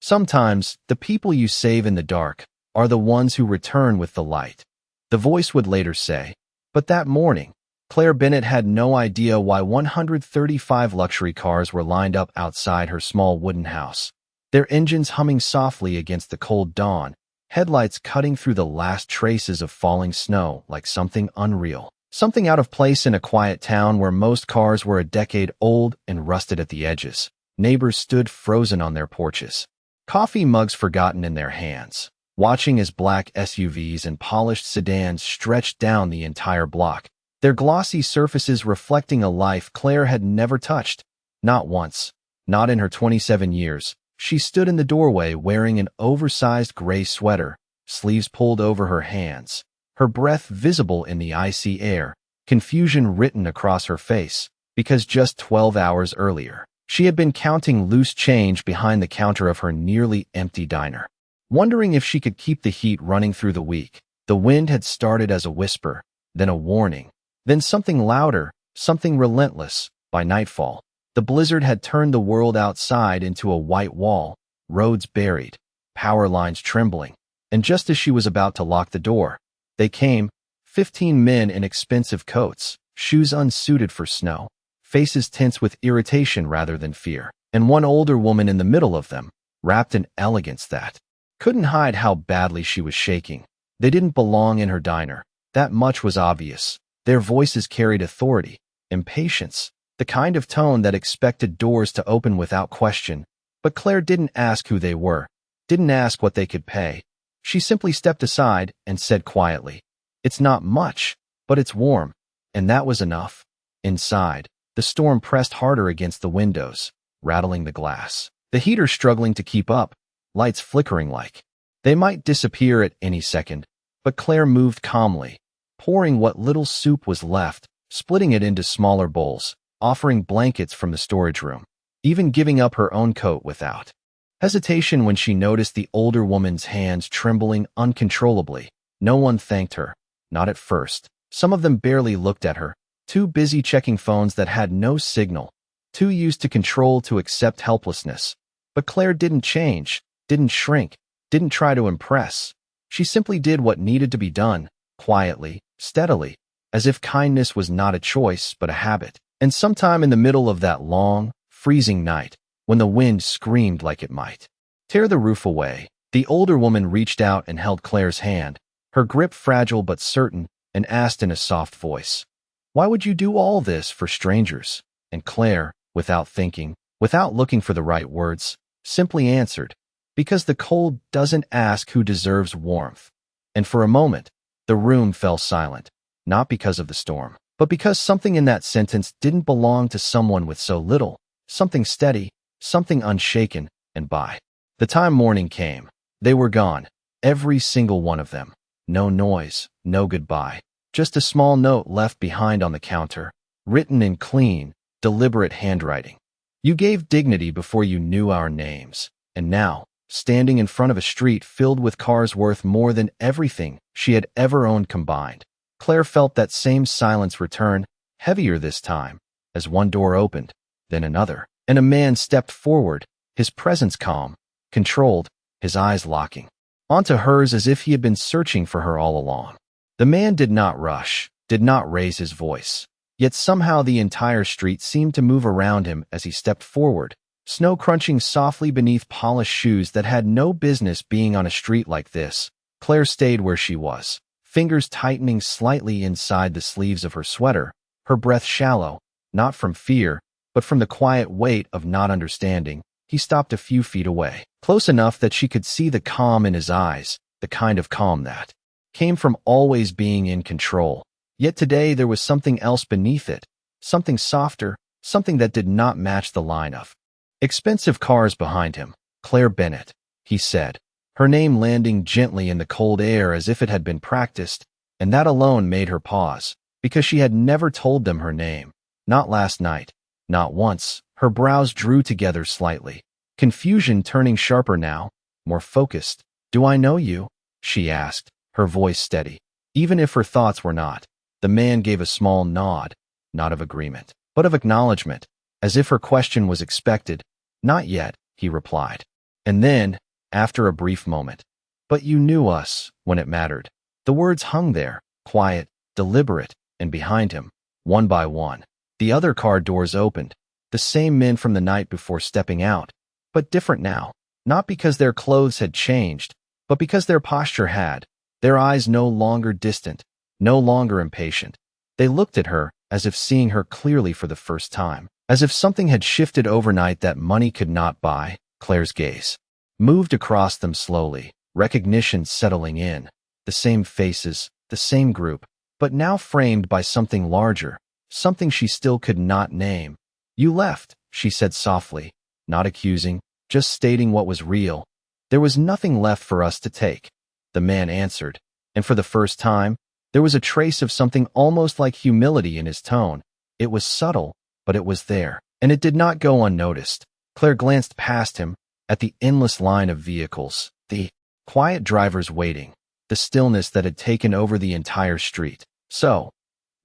Sometimes, the people you save in the dark are the ones who return with the light, the voice would later say. But that morning, Claire Bennett had no idea why 135 luxury cars were lined up outside her small wooden house, their engines humming softly against the cold dawn, headlights cutting through the last traces of falling snow like something unreal. Something out of place in a quiet town where most cars were a decade old and rusted at the edges. Neighbors stood frozen on their porches, coffee mugs forgotten in their hands, watching as black SUVs and polished sedans stretched down the entire block, their glossy surfaces reflecting a life Claire had never touched. Not once, not in her 27 years. She stood in the doorway wearing an oversized gray sweater, sleeves pulled over her hands, her breath visible in the icy air, confusion written across her face, because just 12 hours earlier, she had been counting loose change behind the counter of her nearly empty diner, wondering if she could keep the heat running through the week. The wind had started as a whisper, then a warning, then something louder, something relentless. By nightfall, the blizzard had turned the world outside into a white wall, roads buried, power lines trembling, and just as she was about to lock the door, they came, 15 men in expensive coats, shoes unsuited for snow, faces tense with irritation rather than fear, and one older woman in the middle of them, wrapped in elegance that couldn't hide how badly she was shaking. They didn't belong in her diner. That much was obvious. Their voices carried authority, impatience, the kind of tone that expected doors to open without question. But Claire didn't ask who they were, didn't ask what they could pay. She simply stepped aside and said quietly, "It's not much, but it's warm." And that was enough. Inside, the storm pressed harder against the windows, rattling the glass, the heater struggling to keep up, lights flickering like they might disappear at any second. But Claire moved calmly, pouring what little soup was left, splitting it into smaller bowls, offering blankets from the storage room, even giving up her own coat without hesitation when she noticed the older woman's hands trembling uncontrollably. No one thanked her, not at first. Some of them barely looked at her, too busy checking phones that had no signal, too used to control to accept helplessness. But Claire didn't change, didn't shrink, didn't try to impress. She simply did what needed to be done, quietly, steadily, as if kindness was not a choice but a habit. And sometime in the middle of that long, freezing night, when the wind screamed like it might tear the roof away, the older woman reached out and held Claire's hand, her grip fragile but certain, and asked in a soft voice, "Why would you do all this for strangers?" And Claire, without thinking, without looking for the right words, simply answered, "Because the cold doesn't ask who deserves warmth." And for a moment, the room fell silent, not because of the storm, but because something in that sentence didn't belong to someone with so little, something steady, something unshaken. And by the time morning came, they were gone, every single one of them. No noise, no goodbye, just a small note left behind on the counter, written in clean, deliberate handwriting. "You gave dignity before you knew our names." And now, standing in front of a street filled with cars worth more than everything she had ever owned combined, Claire felt that same silence return, heavier this time, as one door opened, then another, and a man stepped forward, his presence calm, controlled, his eyes locking onto hers as if he had been searching for her all along. The man did not rush, did not raise his voice, yet somehow the entire street seemed to move around him as he stepped forward, snow crunching softly beneath polished shoes that had no business being on a street like this. Claire stayed where she was, fingers tightening slightly inside the sleeves of her sweater, her breath shallow, not from fear, but from the quiet weight of not understanding. He stopped a few feet away, close enough that she could see the calm in his eyes, the kind of calm that came from always being in control. Yet today there was something else beneath it, something softer, something that did not match the line of expensive cars behind him. "Claire Bennett," he said, her name landing gently in the cold air as if it had been practiced, and that alone made her pause, because she had never told them her name. Not last night, not once. Her brows drew together slightly, confusion turning sharper now, more focused. "Do I know you?" she asked, her voice steady, even if her thoughts were not. The man gave a small nod, not of agreement, but of acknowledgement, as if her question was expected. "Not yet," he replied. And then, after a brief moment, "But you knew us when it mattered." The words hung there, quiet, deliberate, and behind him, one by one, the other car doors opened. The same men from the night before stepping out, but different now. Not because their clothes had changed, but because their posture had. Their eyes no longer distant, no longer impatient. They looked at her as if seeing her clearly for the first time, as if something had shifted overnight that money could not buy. Claire's gaze moved across them slowly, recognition settling in. The same faces, the same group, but now framed by something larger, something she still could not name. "You left," she said softly, not accusing, just stating what was real. "There was nothing left for us to take," the man answered, and for the first time, there was a trace of something almost like humility in his tone. It was subtle, but it was there, and it did not go unnoticed. Claire glanced past him, at the endless line of vehicles, the quiet drivers waiting, the stillness that had taken over the entire street. "So,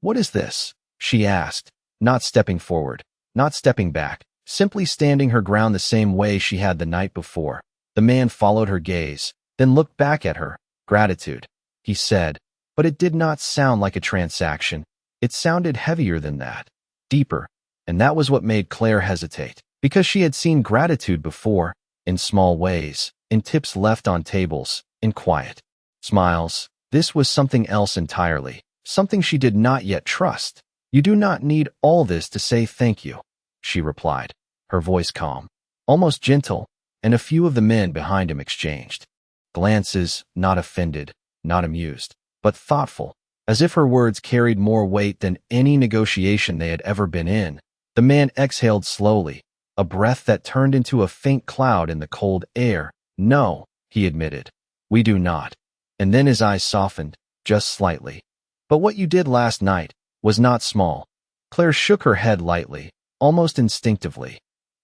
what is this?" she asked, not stepping forward, not stepping back, simply standing her ground the same way she had the night before. The man followed her gaze, then looked back at her. "Gratitude," he said, but it did not sound like a transaction. It sounded heavier than that, deeper, and that was what made Claire hesitate, because she had seen gratitude before, in small ways, in tips left on tables, in quiet smiles. This was something else entirely, something she did not yet trust. "You do not need all this to say thank you," she replied, her voice calm, almost gentle, and a few of the men behind him exchanged glances, not offended, not amused, but thoughtful, as if her words carried more weight than any negotiation they had ever been in. The man exhaled slowly, a breath that turned into a faint cloud in the cold air. "No," he admitted, "we do not." And then his eyes softened, just slightly. "But what you did last night was not small." Claire shook her head lightly, almost instinctively.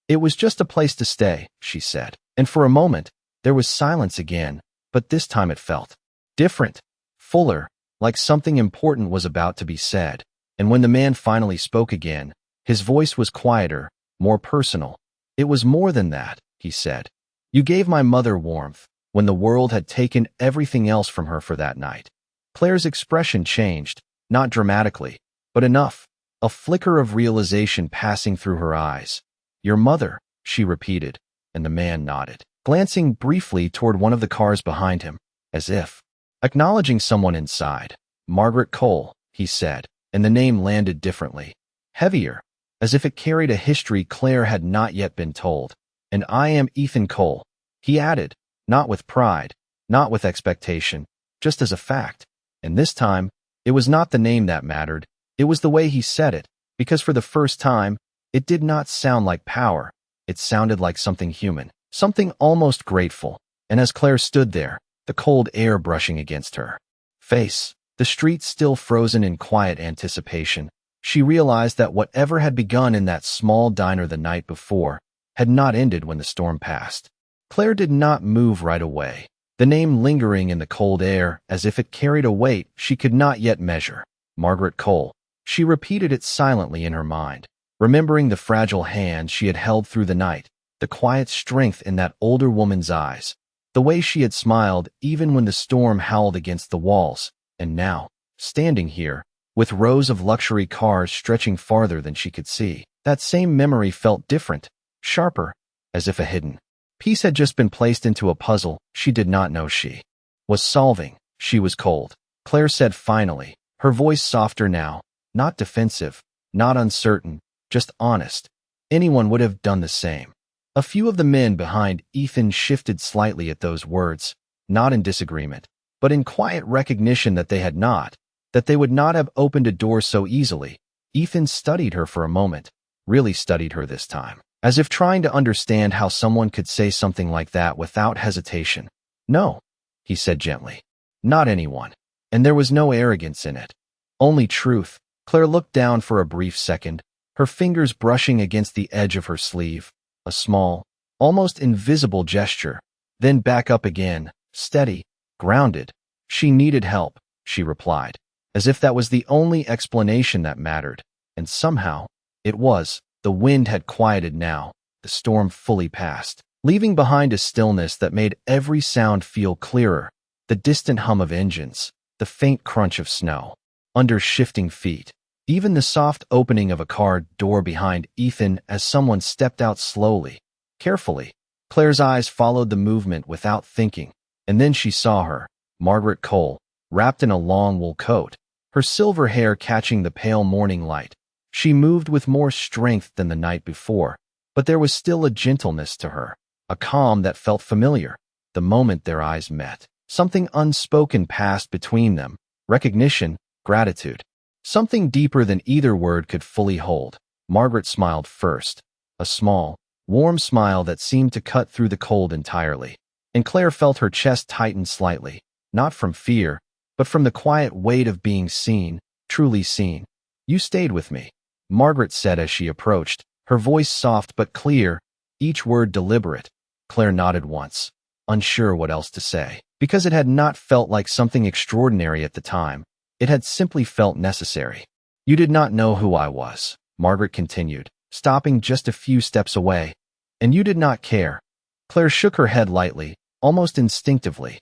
"It was just a place to stay," she said. And for a moment, there was silence again, but this time it felt different, fuller, like something important was about to be said. And when the man finally spoke again, his voice was quieter, more personal. "It was more than that," he said. "You gave my mother warmth when the world had taken everything else from her for that night." Claire's expression changed, not dramatically, but enough, a flicker of realization passing through her eyes. "Your mother," she repeated, and the man nodded, glancing briefly toward one of the cars behind him, as if acknowledging someone inside. "Margaret Cole," he said, and the name landed differently, heavier, as if it carried a history Claire had not yet been told. "And I am Ethan Cole," he added, not with pride, not with expectation, just as a fact. And this time, it was not the name that mattered, it was the way he said it, because for the first time, it did not sound like power, it sounded like something human, something almost grateful. And as Claire stood there, the cold air brushing against her face, the street still frozen in quiet anticipation, she realized that whatever had begun in that small diner the night before had not ended when the storm passed. Claire did not move right away, the name lingering in the cold air as if it carried a weight she could not yet measure. Margaret Cole. She repeated it silently in her mind, remembering the fragile hand she had held through the night, the quiet strength in that older woman's eyes, the way she had smiled even when the storm howled against the walls. And now, standing here, with rows of luxury cars stretching farther than she could see, that same memory felt different, sharper, as if a hidden piece had just been placed into a puzzle she did not know she was solving. "She was cold," Claire said finally, her voice softer now, not defensive, not uncertain, just honest. Anyone would have done the same. A few of the men behind Ethan shifted slightly at those words, not in disagreement, but in quiet recognition that they would not have opened a door so easily. Ethan studied her for a moment, really studied her this time, as if trying to understand how someone could say something like that without hesitation. "No," he said gently. "Not anyone." And there was no arrogance in it, only truth. Claire looked down for a brief second, her fingers brushing against the edge of her sleeve, a small, almost invisible gesture, then back up again, steady, grounded. "She needed help," she replied, as if that was the only explanation that mattered. And somehow, it was. The wind had quieted now, the storm fully past, leaving behind a stillness that made every sound feel clearer, the distant hum of engines, the faint crunch of snow under shifting feet, even the soft opening of a car door behind Ethan as someone stepped out slowly, carefully. Claire's eyes followed the movement without thinking, and then she saw her, Margaret Cole, wrapped in a long wool coat, her silver hair catching the pale morning light. She moved with more strength than the night before, but there was still a gentleness to her, a calm that felt familiar. The moment their eyes met, something unspoken passed between them, recognition, gratitude, something deeper than either word could fully hold. Margaret smiled first, a small, warm smile that seemed to cut through the cold entirely, and Claire felt her chest tighten slightly, not from fear, but from the quiet weight of being seen, truly seen. "You stayed with me," Margaret said as she approached, her voice soft but clear, each word deliberate. Claire nodded once, unsure what else to say, because it had not felt like something extraordinary at the time. It had simply felt necessary. "You did not know who I was," Margaret continued, stopping just a few steps away. "And you did not care." Claire shook her head lightly, almost instinctively.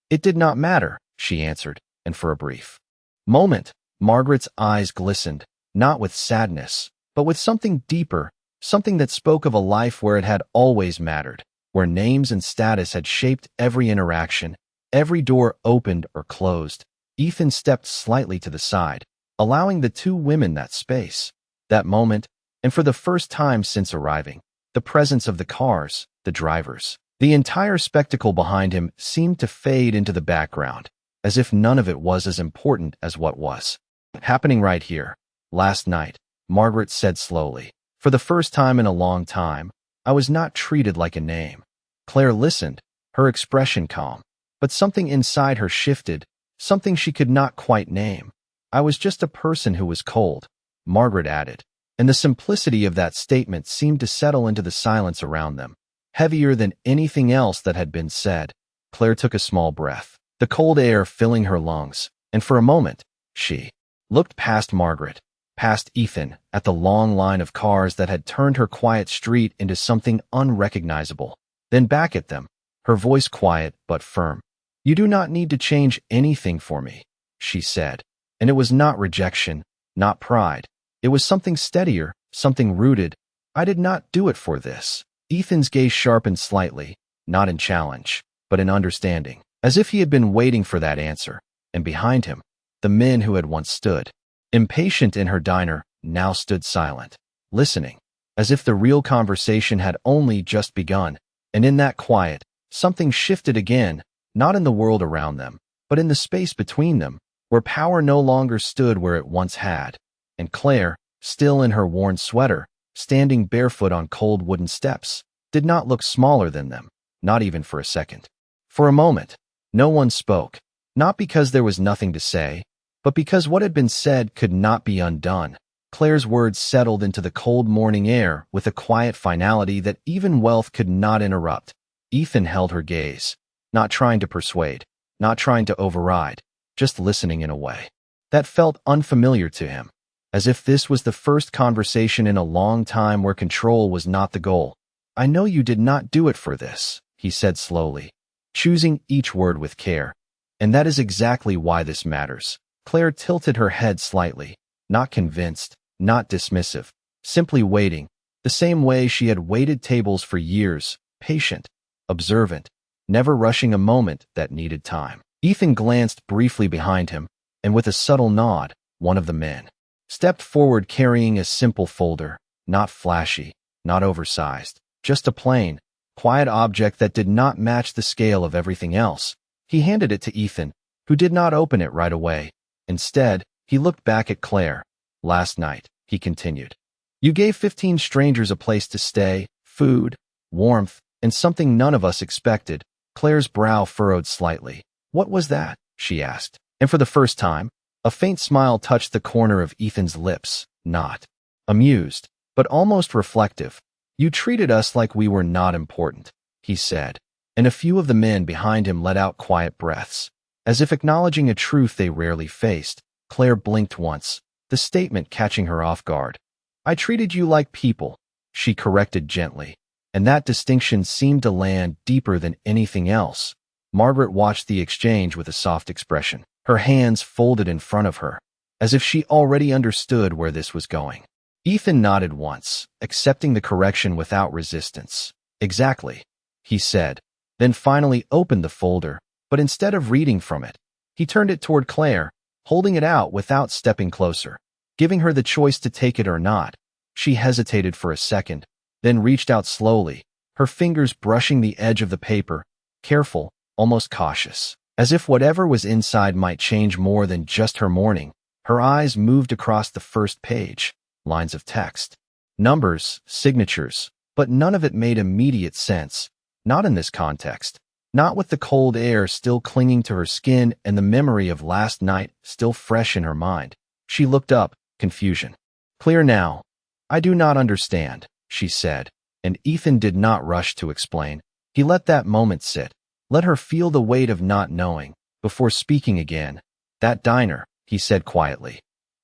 "It did not matter," she answered, and for a brief moment, Margaret's eyes glistened, not with sadness, but with something deeper, something that spoke of a life where it had always mattered, where names and status had shaped every interaction, every door opened or closed. Ethan stepped slightly to the side, allowing the two women that space, that moment, and for the first time since arriving, the presence of the cars, the drivers, the entire spectacle behind him seemed to fade into the background, as if none of it was as important as what was happening right here. "Last night," Margaret said slowly, "for the first time in a long time, I was not treated like a name." Claire listened, her expression calm, but something inside her shifted, something she could not quite name. "I was just a person who was cold," Margaret added, and the simplicity of that statement seemed to settle into the silence around them, heavier than anything else that had been said. Claire took a small breath, the cold air filling her lungs, and for a moment, she looked past Margaret, past Ethan, at the long line of cars that had turned her quiet street into something unrecognizable, then back at them, her voice quiet but firm. "You do not need to change anything for me," she said, and it was not rejection, not pride. It was something steadier, something rooted. "I did not do it for this." Ethan's gaze sharpened slightly, not in challenge, but in understanding, as if he had been waiting for that answer, and behind him, the men who had once stood impatient in her diner now stood silent, listening, as if the real conversation had only just begun. And in that quiet, something shifted again, not in the world around them, but in the space between them, where power no longer stood where it once had. And Claire, still in her worn sweater, standing barefoot on cold wooden steps, did not look smaller than them, not even for a second. For a moment, no one spoke, not because there was nothing to say, but because what had been said could not be undone. Claire's words settled into the cold morning air with a quiet finality that even wealth could not interrupt. Ethan held her gaze, not trying to persuade, not trying to override, just listening in a way that felt unfamiliar to him, as if this was the first conversation in a long time where control was not the goal. "I know you did not do it for this," he said slowly, choosing each word with care. "And that is exactly why this matters." Claire tilted her head slightly, not convinced, not dismissive, simply waiting, the same way she had waited tables for years, patient, observant, never rushing a moment that needed time. Ethan glanced briefly behind him, and with a subtle nod, one of the men stepped forward carrying a simple folder, not flashy, not oversized, just a plain, quiet object that did not match the scale of everything else. He handed it to Ethan, who did not open it right away. Instead, he looked back at Claire. "Last night," he continued, "you gave 15 strangers a place to stay, food, warmth, and something none of us expected." Claire's brow furrowed slightly. "What was that?" she asked, and for the first time, a faint smile touched the corner of Ethan's lips, not amused, but almost reflective. "You treated us like we were not important," he said, and a few of the men behind him let out quiet breaths, as if acknowledging a truth they rarely faced. Claire blinked once, the statement catching her off guard. "I treated you like people," she corrected gently. and that distinction seemed to land deeper than anything else. Margaret watched the exchange with a soft expression, her hands folded in front of her, as if she already understood where this was going. Ethan nodded once, accepting the correction without resistance. "Exactly," he said, then finally opened the folder, but instead of reading from it, he turned it toward Claire, holding it out without stepping closer, giving her the choice to take it or not. She hesitated for a second, then reached out slowly, her fingers brushing the edge of the paper, careful, almost cautious. As if whatever was inside might change more than just her morning, her eyes moved across the first page, lines of text, numbers, signatures, but none of it made immediate sense, not in this context, not with the cold air still clinging to her skin and the memory of last night still fresh in her mind. She looked up, confusion. "Clear now. I do not understand," she said, and Ethan did not rush to explain. He let that moment sit, let her feel the weight of not knowing, before speaking again. "That diner," he said quietly.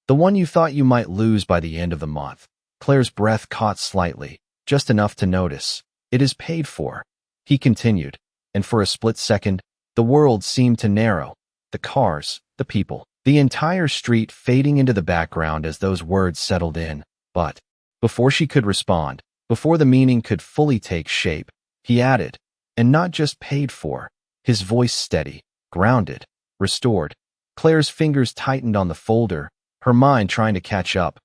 "The one you thought you might lose by the end of the month." Claire's breath caught slightly, just enough to notice. "It is paid for," he continued, and for a split second, the world seemed to narrow. The cars, the people, the entire street fading into the background as those words settled in. But before she could respond, before the meaning could fully take shape, he added, "And not just paid for," his voice steady, grounded, restored. Claire's fingers tightened on the folder, her mind trying to catch up.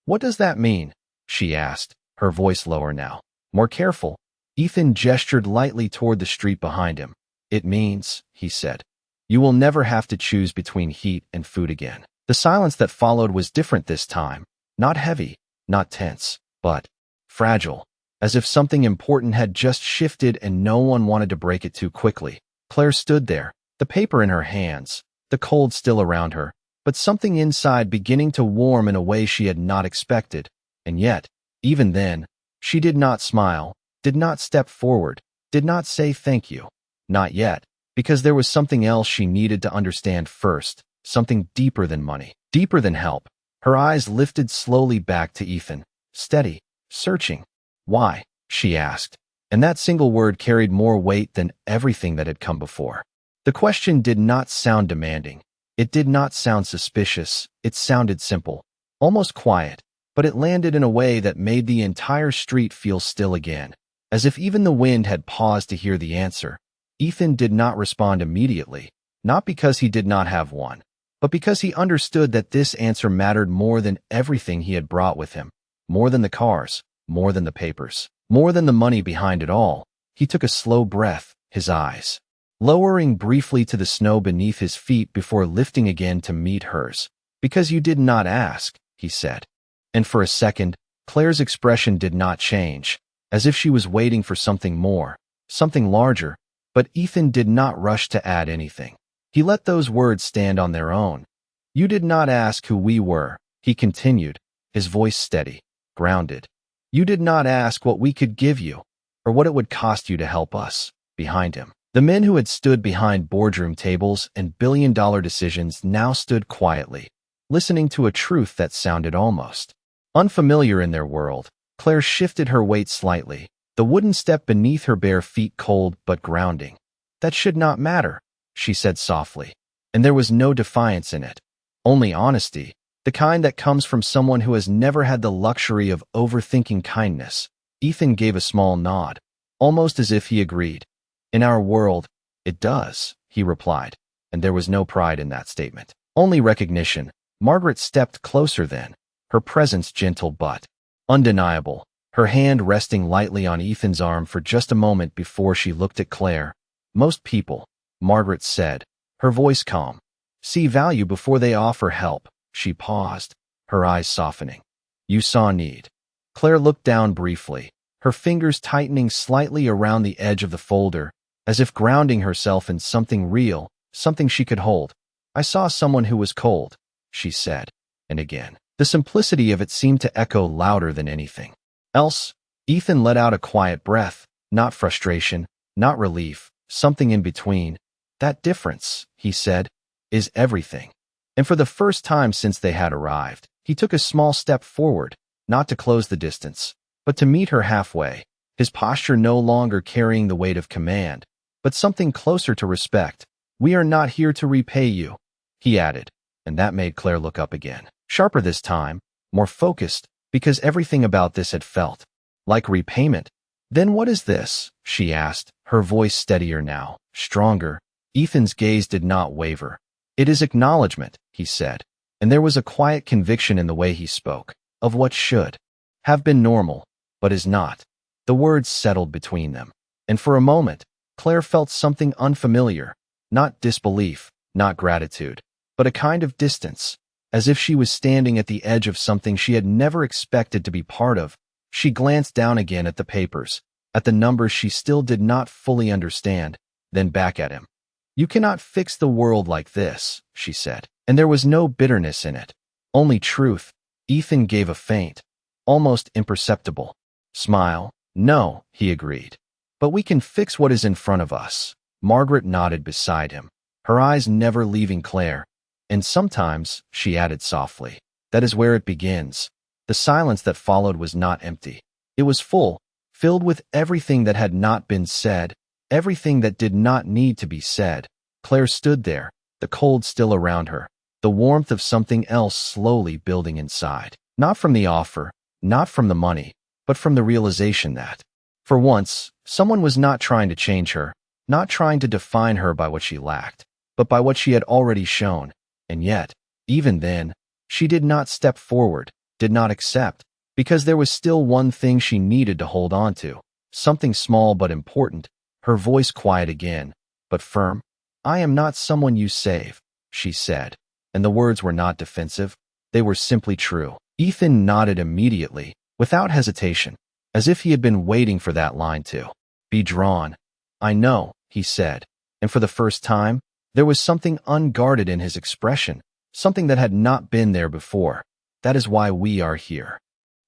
"What does that mean?" she asked, her voice lower now, more careful. Ethan gestured lightly toward the street behind him. "It means," he said, "you will never have to choose between heat and food again." The silence that followed was different this time, not heavy, not tense, but fragile, as if something important had just shifted and no one wanted to break it too quickly. Claire stood there, the paper in her hands, the cold still around her, but something inside beginning to warm in a way she had not expected. And yet, even then, she did not smile, did not step forward, did not say thank you. Not yet, because there was something else she needed to understand first, something deeper than money, deeper than help. Her eyes lifted slowly back to Ethan, steady, searching. "Why?" she asked, and that single word carried more weight than everything that had come before. The question did not sound demanding. It did not sound suspicious. It sounded simple, almost quiet, but it landed in a way that made the entire street feel still again, as if even the wind had paused to hear the answer. Ethan did not respond immediately, not because he did not have one, but because he understood that this answer mattered more than everything he had brought with him, more than the cars, more than the papers, more than the money behind it all. He took a slow breath, his eyes lowering briefly to the snow beneath his feet before lifting again to meet hers. "Because you did not ask," he said. And for a second, Claire's expression did not change, as if she was waiting for something more, something larger, but Ethan did not rush to add anything. He let those words stand on their own. "You did not ask who we were," he continued, his voice steady, grounded. "You did not ask what we could give you, or what it would cost you to help us." Behind him, the men who had stood behind boardroom tables and billion-dollar decisions now stood quietly, listening to a truth that sounded almost unfamiliar in their world. Claire shifted her weight slightly, the wooden step beneath her bare feet cold but grounding. "That should not matter," she said softly, and there was no defiance in it, only honesty, the kind that comes from someone who has never had the luxury of overthinking kindness. Ethan gave a small nod, almost as if he agreed. "In our world, it does," he replied, and there was no pride in that statement, only recognition. Margaret stepped closer then, her presence gentle but undeniable, her hand resting lightly on Ethan's arm for just a moment before she looked at Claire. "Most people," Margaret said, her voice calm, "see value before they offer help." She paused, her eyes softening. "You saw need." Claire looked down briefly, her fingers tightening slightly around the edge of the folder, as if grounding herself in something real, something she could hold. "I saw someone who was cold," she said, and again, the simplicity of it seemed to echo louder than anything else. Ethan let out a quiet breath, not frustration, not relief, something in between. "That difference," he said, "is everything." And for the first time since they had arrived, he took a small step forward, not to close the distance, but to meet her halfway. his posture no longer carrying the weight of command, but something closer to respect. "We are not here to repay you," he added, and that made Claire look up again. Sharper this time, more focused, because everything about this had felt like repayment. "Then what is this?" she asked, her voice steadier now, stronger. Ethan's gaze did not waver. "It is acknowledgement," he said, and there was a quiet conviction in the way he spoke, of what should have been normal, but is not. The words settled between them, and for a moment, Claire felt something unfamiliar, not disbelief, not gratitude, but a kind of distance, as if she was standing at the edge of something she had never expected to be part of. She glanced down again at the papers, at the numbers she still did not fully understand, then back at him. "You cannot fix the world like this," she said, and there was no bitterness in it, only truth. Ethan gave a faint, almost imperceptible smile. "No," he agreed. "But we can fix what is in front of us." Margaret nodded beside him, her eyes never leaving Claire. "And sometimes," she added softly, "that is where it begins." The silence that followed was not empty. It was full, filled with everything that had not been said, everything that did not need to be said. Claire stood there, the cold still around her, the warmth of something else slowly building inside. Not from the offer, not from the money, but from the realization that, for once, someone was not trying to change her, not trying to define her by what she lacked, but by what she had already shown. And yet, even then, she did not step forward, did not accept, because there was still one thing she needed to hold on to, something small but important. Her voice quiet again, but firm. "I am not someone you save," she said, and the words were not defensive, they were simply true. Ethan nodded immediately, without hesitation, as if he had been waiting for that line to be drawn. "I know," he said, and for the first time, there was something unguarded in his expression, something that had not been there before. "That is why we are here."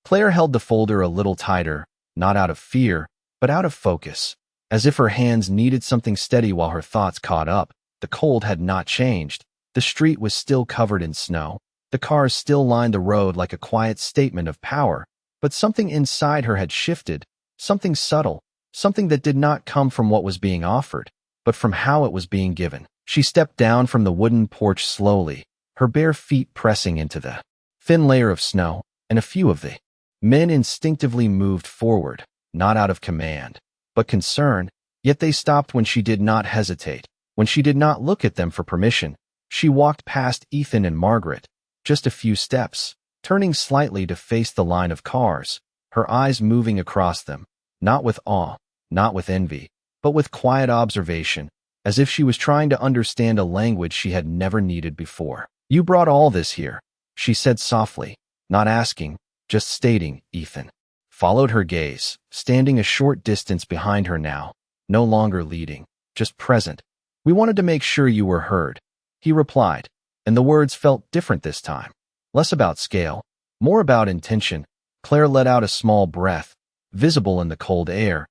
Claire held the folder a little tighter, not out of fear, but out of focus, as if her hands needed something steady while her thoughts caught up. The cold had not changed. The street was still covered in snow. The cars still lined the road like a quiet statement of power, but something inside her had shifted, something subtle, something that did not come from what was being offered, but from how it was being given. She stepped down from the wooden porch slowly, her bare feet pressing into the thin layer of snow, and a few of the men instinctively moved forward, not out of command, but concern, yet they stopped when she did not hesitate, when she did not look at them for permission. She walked past Ethan and Margaret, just a few steps, turning slightly to face the line of cars, her eyes moving across them, not with awe, not with envy, but with quiet observation, as if she was trying to understand a language she had never needed before. "You brought all this here," she said softly, not asking, just stating. Ethan followed her gaze, standing a short distance behind her now, no longer leading, just present. "We wanted to make sure you were heard," he replied, and the words felt different this time, less about scale, more about intention. Claire let out a small breath, visible in the cold air.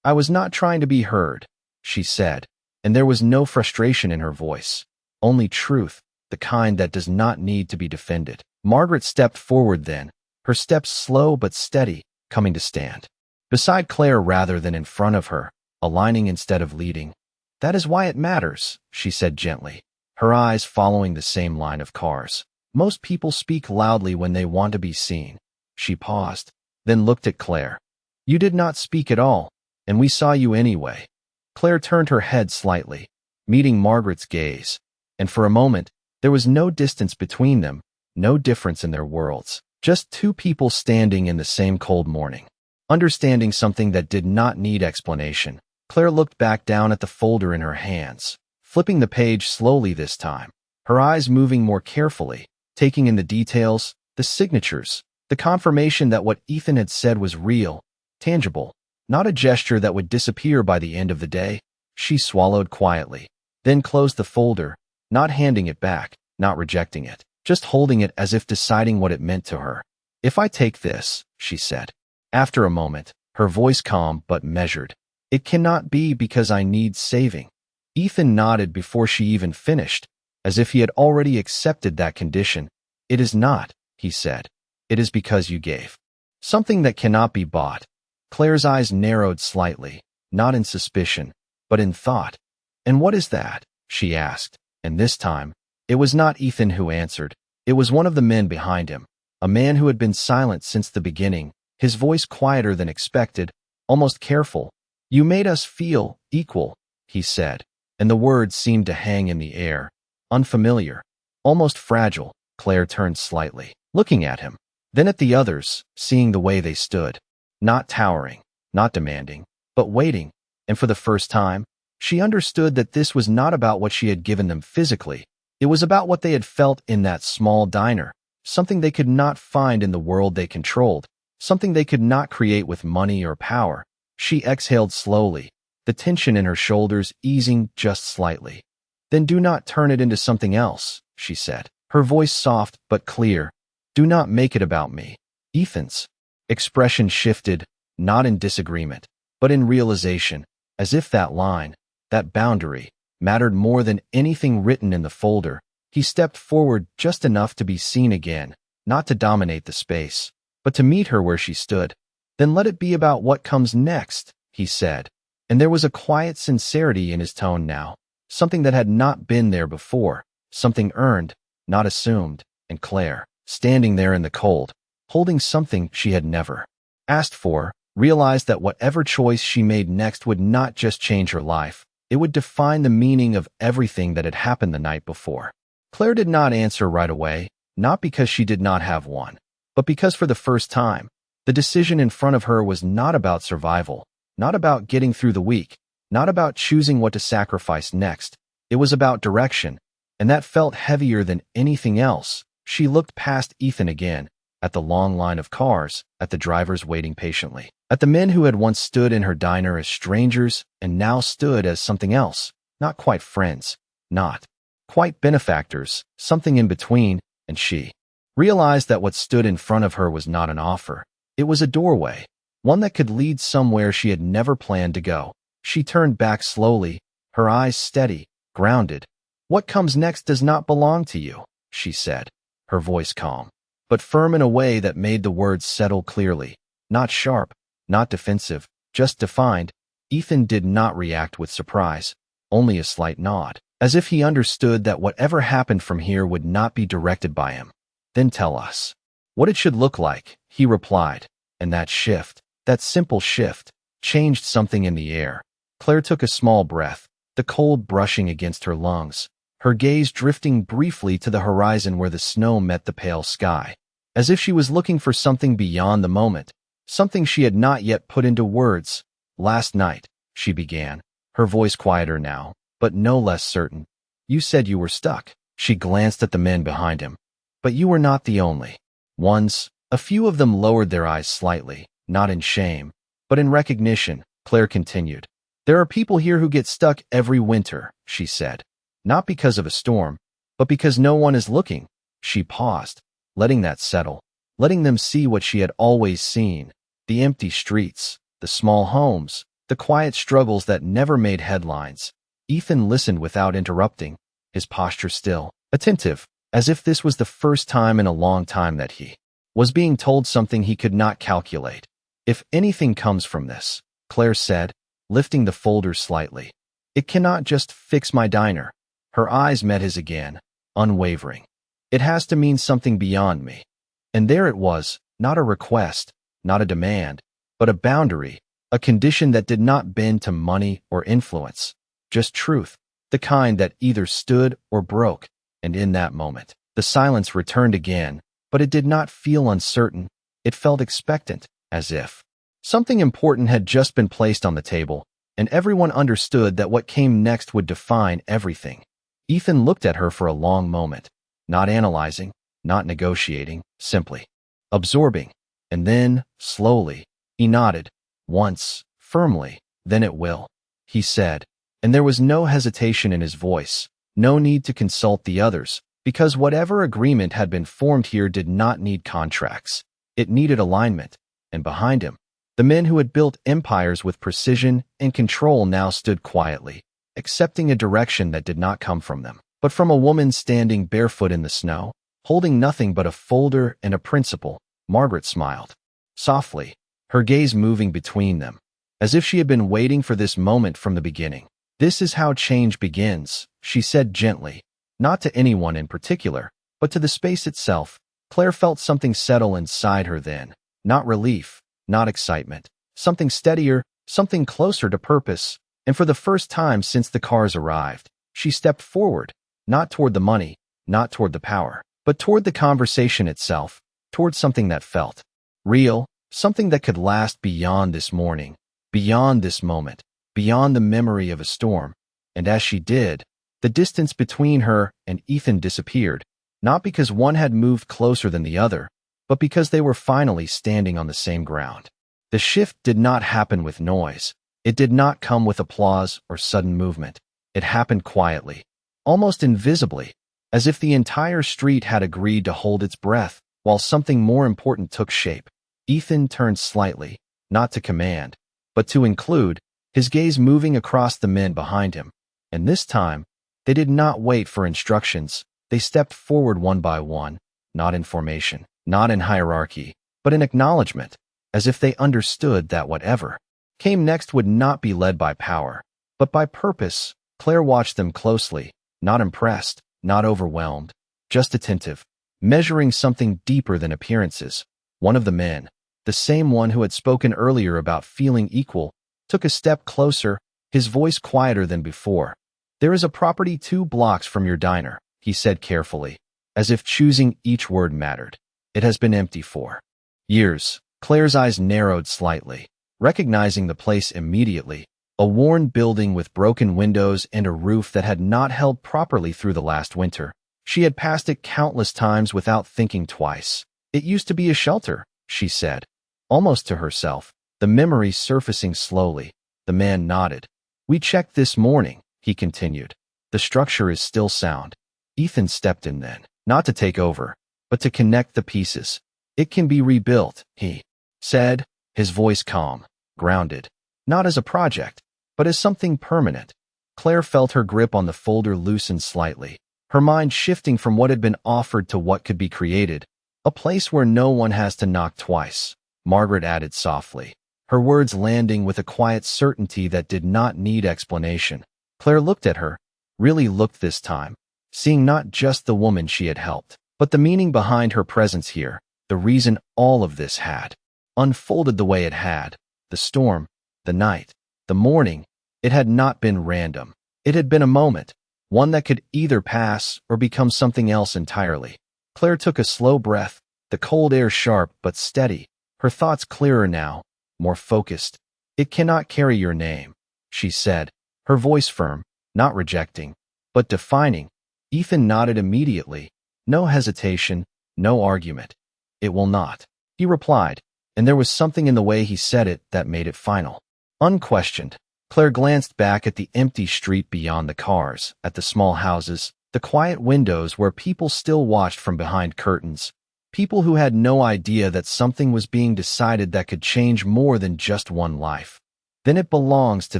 "I was not trying to be heard," she said, and there was no frustration in her voice, only truth, the kind that does not need to be defended. Margaret stepped forward then, her steps slow but steady, coming to stand beside Claire rather than in front of her, aligning instead of leading. "That is why it matters," she said gently, her eyes following the same line of cars. "Most people speak loudly when they want to be seen." She paused, then looked at Claire. "You did not speak at all, and we saw you anyway." Claire turned her head slightly, meeting Margaret's gaze, and for a moment, there was no distance between them, no difference in their worlds, just two people standing in the same cold morning, understanding something that did not need explanation. Claire looked back down at the folder in her hands, flipping the page slowly this time, her eyes moving more carefully, taking in the details, the signatures, the confirmation that what Ethan had said was real, tangible, not a gesture that would disappear by the end of the day. She swallowed quietly, then closed the folder, not handing it back, not rejecting it, just holding it as if deciding what it meant to her. "If I take this," she said, after a moment, her voice calm but measured, "it cannot be because I need saving." Ethan nodded before she even finished, as if he had already accepted that condition. "It is not," he said. "It is because you gave something that cannot be bought." Claire's eyes narrowed slightly, not in suspicion, but in thought. "And what is that?" she asked, and this time, it was not Ethan who answered. It was one of the men behind him, a man who had been silent since the beginning, his voice quieter than expected, almost careful. "You made us feel equal," he said, and the words seemed to hang in the air, unfamiliar, almost fragile. Claire turned slightly, looking at him, then at the others, seeing the way they stood, not towering, not demanding, but waiting, and for the first time, she understood that this was not about what she had given them physically. It was about what they had felt in that small diner, something they could not find in the world they controlled, something they could not create with money or power. She exhaled slowly, the tension in her shoulders easing just slightly. "Then do not turn it into something else," she said, her voice soft but clear. "Do not make it about me." Ethan's expression shifted, not in disagreement, but in realization, as if that line, that boundary, mattered more than anything written in the folder. He stepped forward just enough to be seen again, not to dominate the space, but to meet her where she stood. "Then let it be about what comes next," he said, and there was a quiet sincerity in his tone now, something that had not been there before, something earned, not assumed. And Claire, standing there in the cold, holding something she had never asked for, realized that whatever choice she made next would not just change her life, it would define the meaning of everything that had happened the night before. Claire did not answer right away, not because she did not have one, but because for the first time, the decision in front of her was not about survival, not about getting through the week, not about choosing what to sacrifice next. It was about direction, and that felt heavier than anything else. She looked past Ethan again, at the long line of cars, at the drivers waiting patiently, at the men who had once stood in her diner as strangers and now stood as something else, not quite friends, not quite benefactors, something in between, and she realized that what stood in front of her was not an offer. It was a doorway, one that could lead somewhere she had never planned to go. She turned back slowly, her eyes steady, grounded. "What comes next does not belong to you," she said, her voice calm, but firm in a way that made the words settle clearly, not sharp, not defensive, just defined. Ethan did not react with surprise, only a slight nod, as if he understood that whatever happened from here would not be directed by him. "Then tell us what it should look like," he replied, and that shift, that simple shift, changed something in the air. Claire took a small breath, the cold brushing against her lungs, her gaze drifting briefly to the horizon where the snow met the pale sky, as if she was looking for something beyond the moment, something she had not yet put into words. "Last night," she began, her voice quieter now, but no less certain. "You said you were stuck." She glanced at the men behind him. "But you were not the only ones." A few of them lowered their eyes slightly, not in shame, but in recognition. Claire continued. "There are people here who get stuck every winter," she said. "Not because of a storm, but because no one is looking." She paused, letting that settle, letting them see what she had always seen, the empty streets, the small homes, the quiet struggles that never made headlines. Ethan listened without interrupting, his posture still, attentive, as if this was the first time in a long time that he was being told something he could not calculate. "If anything comes from this," Claire said, lifting the folder slightly, "it cannot just fix my diner." Her eyes met his again, unwavering. "It has to mean something beyond me." And there it was, not a request, not a demand, but a boundary, a condition that did not bend to money or influence, just truth, the kind that either stood or broke. And in that moment, the silence returned again, but it did not feel uncertain. It felt expectant, as if something important had just been placed on the table, and everyone understood that what came next would define everything. Ethan looked at her for a long moment, not analyzing, not negotiating, simply absorbing. And then, slowly, he nodded, once, firmly. "Then it will," he said, and there was no hesitation in his voice, no need to consult the others, because whatever agreement had been formed here did not need contracts. It needed alignment, and behind him, the men who had built empires with precision and control now stood quietly, accepting a direction that did not come from them, but from a woman standing barefoot in the snow, holding nothing but a folder and a principle. Margaret smiled softly, her gaze moving between them, as if she had been waiting for this moment from the beginning. "This is how change begins," she said gently, not to anyone in particular, but to the space itself. Claire felt something settle inside her then. Not relief, not excitement. Something steadier, something closer to purpose. And for the first time since the cars arrived, she stepped forward, not toward the money, not toward the power, but toward the conversation itself, toward something that felt real, something that could last beyond this morning, beyond this moment, beyond the memory of a storm. And as she did, the distance between her and Ethan disappeared, not because one had moved closer than the other, but because they were finally standing on the same ground. The shift did not happen with noise. It did not come with applause or sudden movement. It happened quietly, almost invisibly, as if the entire street had agreed to hold its breath while something more important took shape. Ethan turned slightly, not to command, but to include, his gaze moving across the men behind him. And this time, they did not wait for instructions. They stepped forward one by one, not in formation, not in hierarchy, but in acknowledgement, as if they understood that whatever came next would not be led by power, but by purpose. Claire watched them closely, not impressed, not overwhelmed, just attentive, measuring something deeper than appearances. One of the men, the same one who had spoken earlier about feeling equal, took a step closer, his voice quieter than before. "There is a property 2 blocks from your diner," he said carefully, as if choosing each word mattered. "It has been empty for years." Claire's eyes narrowed slightly, recognizing the place immediately. A worn building with broken windows and a roof that had not held properly through the last winter. She had passed it countless times without thinking twice. "It used to be a shelter," she said, almost to herself, the memory surfacing slowly. The man nodded. "We checked this morning," he continued. "The structure is still sound." Ethan stepped in then, not to take over, but to connect the pieces. "It can be rebuilt," he said, his voice calm, grounded, not as a project, but as something permanent. Claire felt her grip on the folder loosen slightly, her mind shifting from what had been offered to what could be created. "A place where no one has to knock twice," Margaret added softly, her words landing with a quiet certainty that did not need explanation. Claire looked at her, really looked this time, seeing not just the woman she had helped, but the meaning behind her presence here, the reason all of this had unfolded the way it had. The storm, the night, the morning, it had not been random. It had been a moment, one that could either pass or become something else entirely. Claire took a slow breath, the cold air sharp but steady, her thoughts clearer now, more focused. "It cannot carry your name," she said, her voice firm, not rejecting, but defining. Ethan nodded immediately, no hesitation, no argument. "It will not," he replied, and there was something in the way he said it that made it final, unquestioned. Claire glanced back at the empty street beyond the cars, at the small houses, the quiet windows where people still watched from behind curtains, people who had no idea that something was being decided that could change more than just one life. "Then it belongs to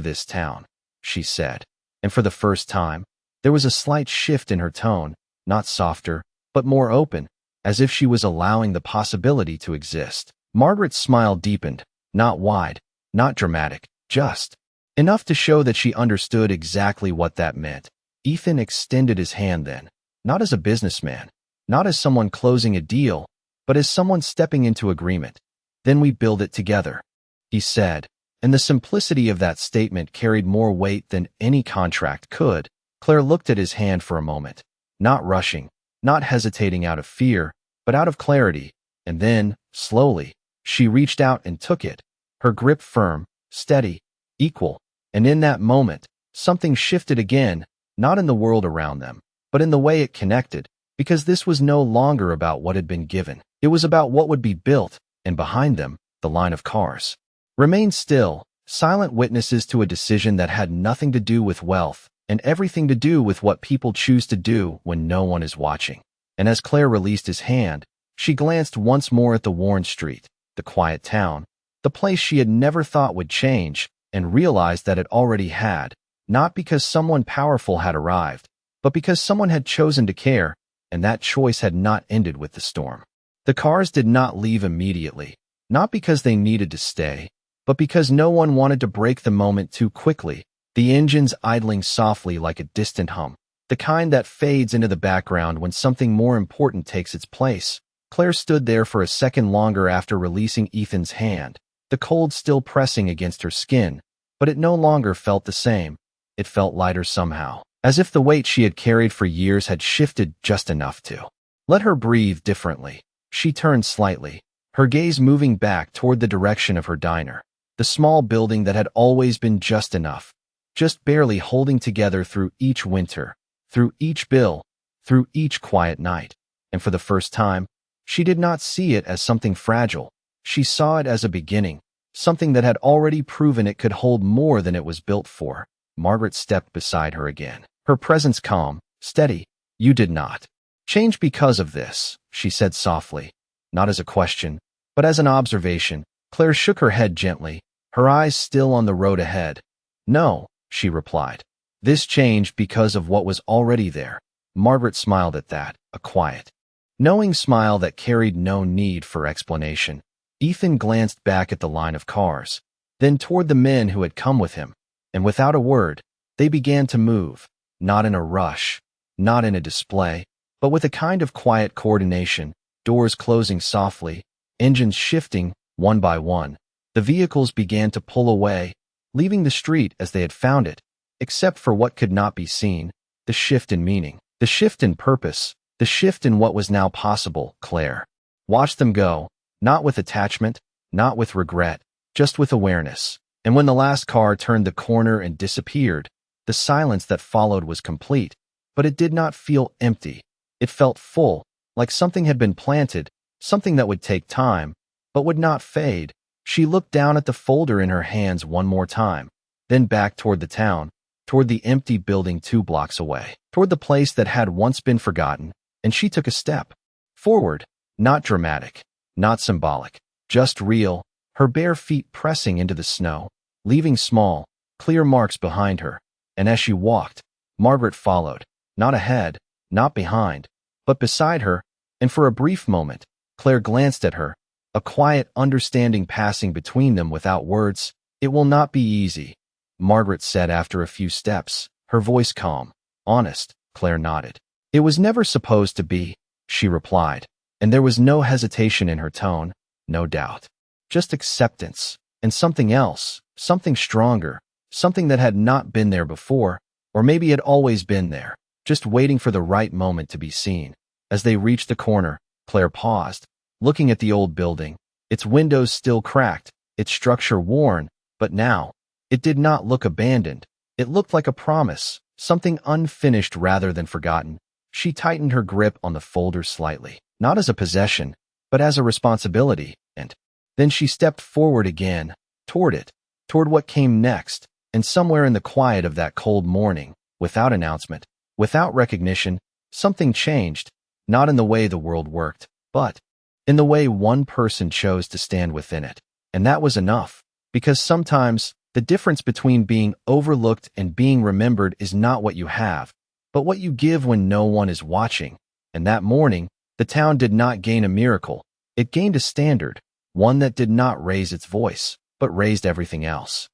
this town," she said, and for the first time, there was a slight shift in her tone, not softer, but more open, as if she was allowing the possibility to exist. Margaret's smile deepened, not wide, not dramatic, just enough to show that she understood exactly what that meant. Ethan extended his hand then, not as a businessman, not as someone closing a deal, but as someone stepping into agreement. "Then we build it together," he said, and the simplicity of that statement carried more weight than any contract could. Claire looked at his hand for a moment, not rushing, not hesitating out of fear, but out of clarity, and then, slowly, she reached out and took it, her grip firm, steady, equal. And in that moment, something shifted again, not in the world around them, but in the way it connected, because this was no longer about what had been given. It was about what would be built, and behind them, the line of cars remained still, silent witnesses to a decision that had nothing to do with wealth, and everything to do with what people choose to do when no one is watching. And as Claire released his hand, she glanced once more at the worn street, the quiet town, the place she had never thought would change, and realized that it already had, not because someone powerful had arrived, but because someone had chosen to care, and that choice had not ended with the storm. The cars did not leave immediately. Not because they needed to stay, but because no one wanted to break the moment too quickly, the engines idling softly like a distant hum, the kind that fades into the background when something more important takes its place. Claire stood there for a second longer after releasing Ethan's hand, the cold still pressing against her skin, but it no longer felt the same. It felt lighter somehow, as if the weight she had carried for years had shifted just enough to let her breathe differently. She turned slightly, her gaze moving back toward the direction of her diner, the small building that had always been just enough, just barely holding together through each winter, through each bill, through each quiet night. And for the first time, she did not see it as something fragile. She saw it as a beginning, something that had already proven it could hold more than it was built for. Margaret stepped beside her again, her presence calm, steady. "You did not change because of this," she said softly, not as a question, but as an observation. Claire shook her head gently, her eyes still on the road ahead. "No," she replied. "This changed because of what was already there." Margaret smiled at that, a quiet, knowing smile that carried no need for explanation. Ethan glanced back at the line of cars, then toward the men who had come with him, and without a word, they began to move, not in a rush, not in a display, but with a kind of quiet coordination, doors closing softly, engines shifting one by one. The vehicles began to pull away, leaving the street as they had found it, except for what could not be seen, the shift in meaning, the shift in purpose, the shift in what was now possible. Claire watched them go, not with attachment, not with regret, just with awareness. And when the last car turned the corner and disappeared, the silence that followed was complete, but it did not feel empty. It felt full, like something had been planted, something that would take time, but would not fade. She looked down at the folder in her hands one more time, then back toward the town, toward the empty building 2 blocks away, toward the place that had once been forgotten, and she took a step forward, not dramatic, not symbolic, just real, her bare feet pressing into the snow, leaving small, clear marks behind her. And as she walked, Margaret followed, not ahead, not behind, but beside her, and for a brief moment, Claire glanced at her, a quiet understanding passing between them without words. "It will not be easy," Margaret said after a few steps, her voice calm, honest. Claire nodded. "It was never supposed to be," she replied, and there was no hesitation in her tone, no doubt, just acceptance, and something else, something stronger, something that had not been there before, or maybe had always been there, just waiting for the right moment to be seen. As they reached the corner, Claire paused, looking at the old building, its windows still cracked, its structure worn, but now, it did not look abandoned. It looked like a promise, something unfinished rather than forgotten. She tightened her grip on the folder slightly, not as a possession, but as a responsibility, and then she stepped forward again, toward it, toward what came next, and somewhere in the quiet of that cold morning, without announcement, without recognition, something changed, not in the way the world worked, but in the way one person chose to stand within it. And that was enough, because sometimes the difference between being overlooked and being remembered is not what you have, but what you give when no one is watching. And that morning, the town did not gain a miracle. It gained a standard, one that did not raise its voice, but raised everything else.